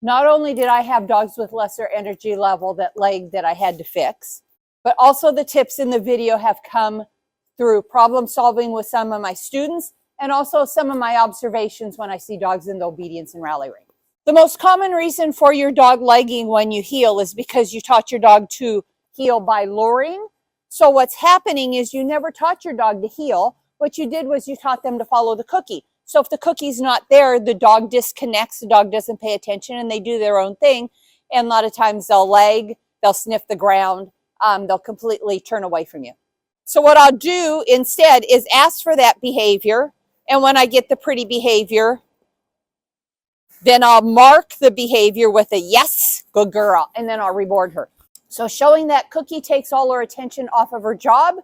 Not only did I have dogs with lesser energy level that leg that I had to fix, but also the tips in the video have come through problem solving with some of my students and also some of my observations when I see dogs in the obedience and rally ring. The most common reason for your dog legging when you heel is because you taught your dog to heel by luring. So what's happening is you never taught your dog to heel. What you did was you taught them to follow the cookie. So if the cookie's not there, the dog disconnects, the dog doesn't pay attention, and they do their own thing. And a lot of times they'll leg, they'll sniff the ground, they'll completely turn away from you. So what I'll do instead is ask for that behavior. And when I get the pretty behavior, then I'll mark the behavior with a yes, good girl, and then I'll reward her. So showing that cookie takes all her attention off of her job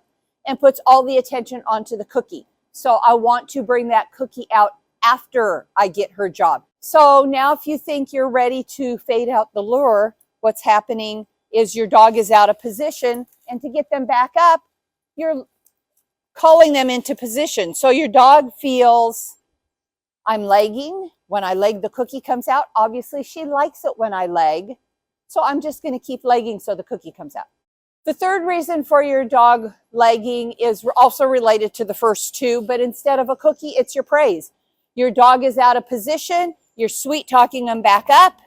and puts all the attention onto the cookie. So I want to bring that cookie out after I get her job. So now if you think you're ready to fade out the lure, what's happening is your dog is out of position, and to get them back up, you're calling them into position. So your dog feels, I'm legging. When I leg, the cookie comes out. Obviously, she likes it when I leg. So I'm just going to keep legging so the cookie comes out. The third reason for your dog legging is also related to the first two, but instead of a cookie, it's your praise. Your dog is out of position. You're sweet talking them back up.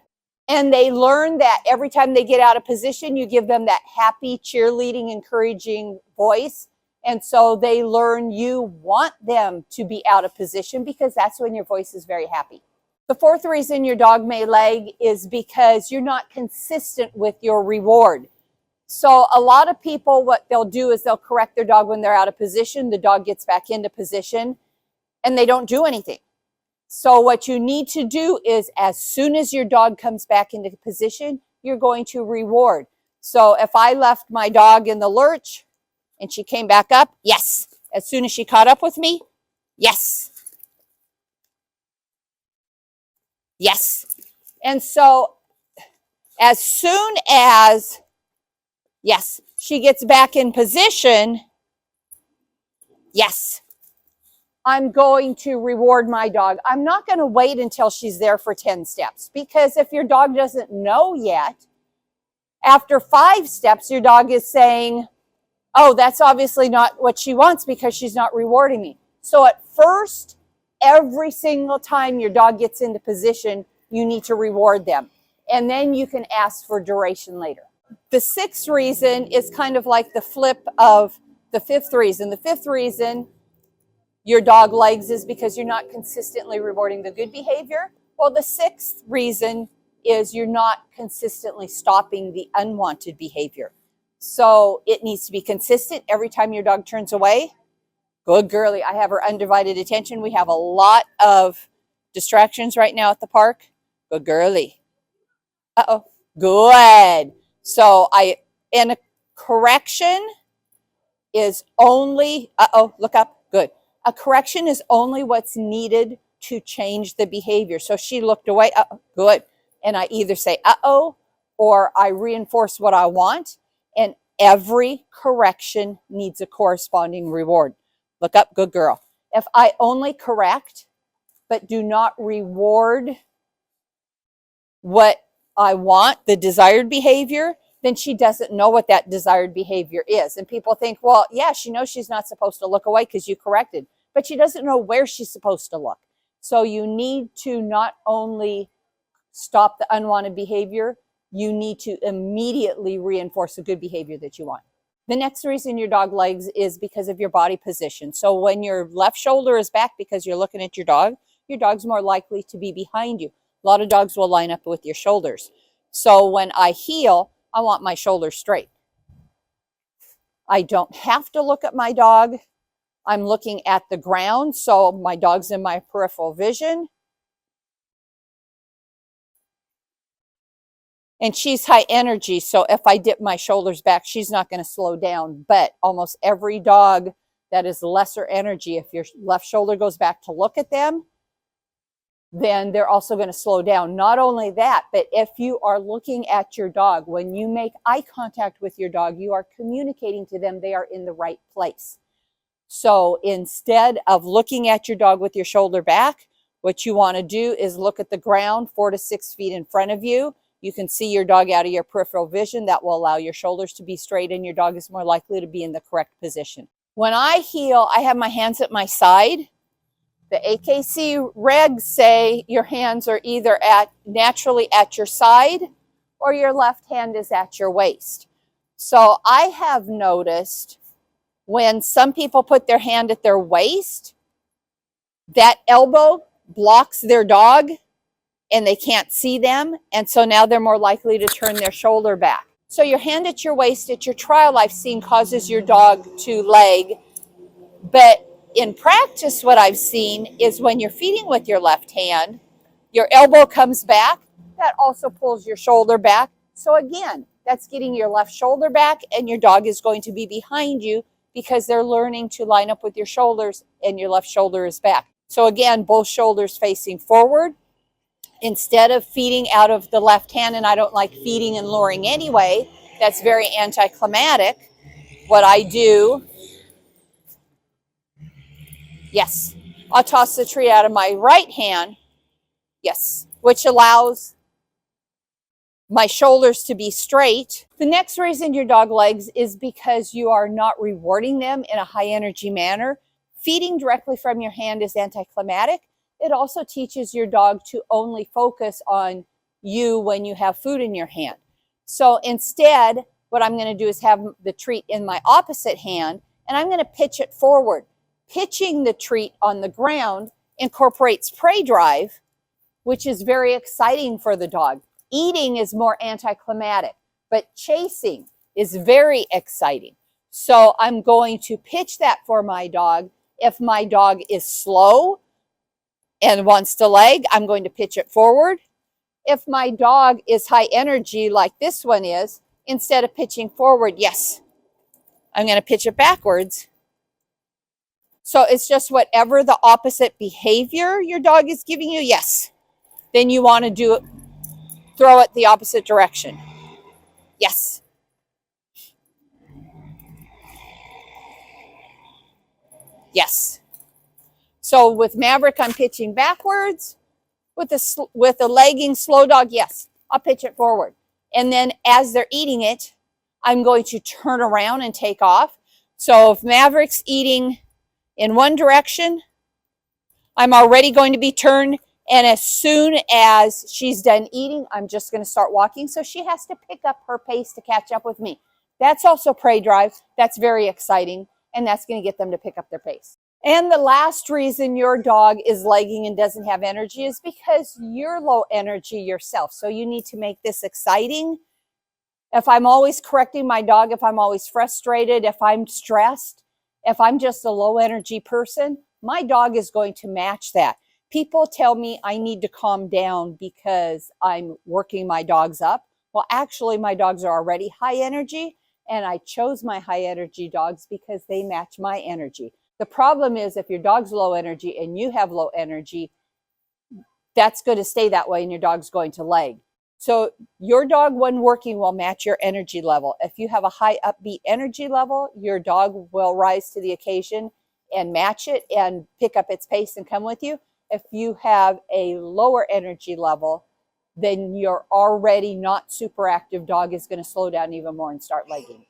And they learn that every time they get out of position, you give them that happy, cheerleading, encouraging voice. And so they learn you want them to be out of position because that's when your voice is very happy. The fourth reason your dog may leg is because you're not consistent with your reward. So a lot of people, what they'll do is they'll correct their dog when they're out of position. The dog gets back into position and they don't do anything. So what you need to do is as soon as your dog comes back into position, you're going to reward. So if I left my dog in the lurch and she came back up, yes. As soon as she caught up with me, yes. Yes. And so as soon as, yes, she gets back in position, yes, I'm going to reward my dog. I'm not going to wait until she's there for 10 steps, because if your dog doesn't know yet, after 5 steps, your dog is saying, oh, that's obviously not what she wants because she's not rewarding me. So at first, every single time your dog gets into position, you need to reward them. And then you can ask for duration later. The sixth reason is kind of like the flip of the fifth reason. The fifth reason your dog legs is because you're not consistently rewarding the good behavior. Well, the sixth reason is you're not consistently stopping the unwanted behavior. So it needs to be consistent every time your dog turns away. Good girlie, I have her undivided attention. We have a lot of distractions right now at the park. Good girlie. Uh-oh, good. So and a correction is only, look up, good. A correction is only what's needed to change the behavior. So she looked away, good. And I either say, or I reinforce what I want. And every correction needs a corresponding reward. Look up, good girl. If I only correct, but do not reward what I want, the desired behavior, then she doesn't know what that desired behavior is. And people think, well, yeah, she knows she's not supposed to look away because you corrected, but she doesn't know where she's supposed to look. So you need to not only stop the unwanted behavior, you need to immediately reinforce the good behavior that you want. The next reason your dog legs is because of your body position. So when your left shoulder is back because you're looking at your dog's more likely to be behind you. A lot of dogs will line up with your shoulders. So when I heel, I want my shoulders straight. I don't have to look at my dog. I'm looking at the ground, so my dog's in my peripheral vision. And she's high energy, so if I dip my shoulders back, she's not going to slow down. But almost every dog that is lesser energy, if your left shoulder goes back to look at them, then they're also going to slow down. Not only that, but if you are looking at your dog, when you make eye contact with your dog, you are communicating to them they are in the right place. So instead of looking at your dog with your shoulder back, What you want to do is look at the ground 4 to 6 feet in front of you. You can see your dog out of your peripheral vision. That will allow your shoulders to be straight and your dog is more likely to be in the correct position. When I heel, I have my hands at my side. The AKC regs say your hands are either naturally at your side or your left hand is at your waist. So I have noticed when some people put their hand at their waist, that elbow blocks their dog and they can't see them. And so now they're more likely to turn their shoulder back. So your hand at your waist at your trial I've seen causes your dog to leg. But in practice, what I've seen is when you're feeding with your left hand, your elbow comes back. That also pulls your shoulder back. So again, that's getting your left shoulder back and your dog is going to be behind you because they're learning to line up with your shoulders and your left shoulder is back. So again, both shoulders facing forward. Instead of feeding out of the left hand, and I don't like feeding and luring anyway, that's very anticlimactic. What I do, yes, I'll toss the treat out of my right hand, yes, which allows my shoulders to be straight. The next reason your dog legs is because you are not rewarding them in a high energy manner. Feeding directly from your hand is anticlimactic. It also teaches your dog to only focus on you when you have food in your hand. So instead, what I'm going to do is have the treat in my opposite hand, and I'm going to pitch it forward. Pitching the treat on the ground incorporates prey drive, which is very exciting for the dog. Eating is more anticlimactic, but chasing is very exciting. So I'm going to pitch that for my dog. If my dog is slow and wants to leg, I'm going to pitch it forward. If my dog is high energy like this one is, instead of pitching forward, yes, I'm going to pitch it backwards. So it's just whatever the opposite behavior your dog is giving you, yes, then you want to do it, throw it the opposite direction. Yes. Yes. So with Maverick, I'm pitching backwards. With a legging slow dog, yes, I'll pitch it forward. And then as they're eating it, I'm going to turn around and take off. So if Maverick's eating in one direction, I'm already going to be turned. And as soon as she's done eating, I'm just going to start walking. So she has to pick up her pace to catch up with me. That's also prey drive. That's very exciting. And that's going to get them to pick up their pace. And the last reason your dog is legging and doesn't have energy is because you're low energy yourself. So you need to make this exciting. If I'm always correcting my dog, if I'm always frustrated, if I'm stressed, if I'm just a low energy person, my dog is going to match that. People tell me I need to calm down because I'm working my dogs up. Well, actually, my dogs are already high energy, and I chose my high energy dogs because they match my energy. The problem is if your dog's low energy and you have low energy, that's going to stay that way and your dog's going to leg. So your dog when working will match your energy level. If you have a high upbeat energy level, your dog will rise to the occasion and match it and pick up its pace and come with you. If you have a lower energy level, then your already not super active dog is going to slow down even more and start legging.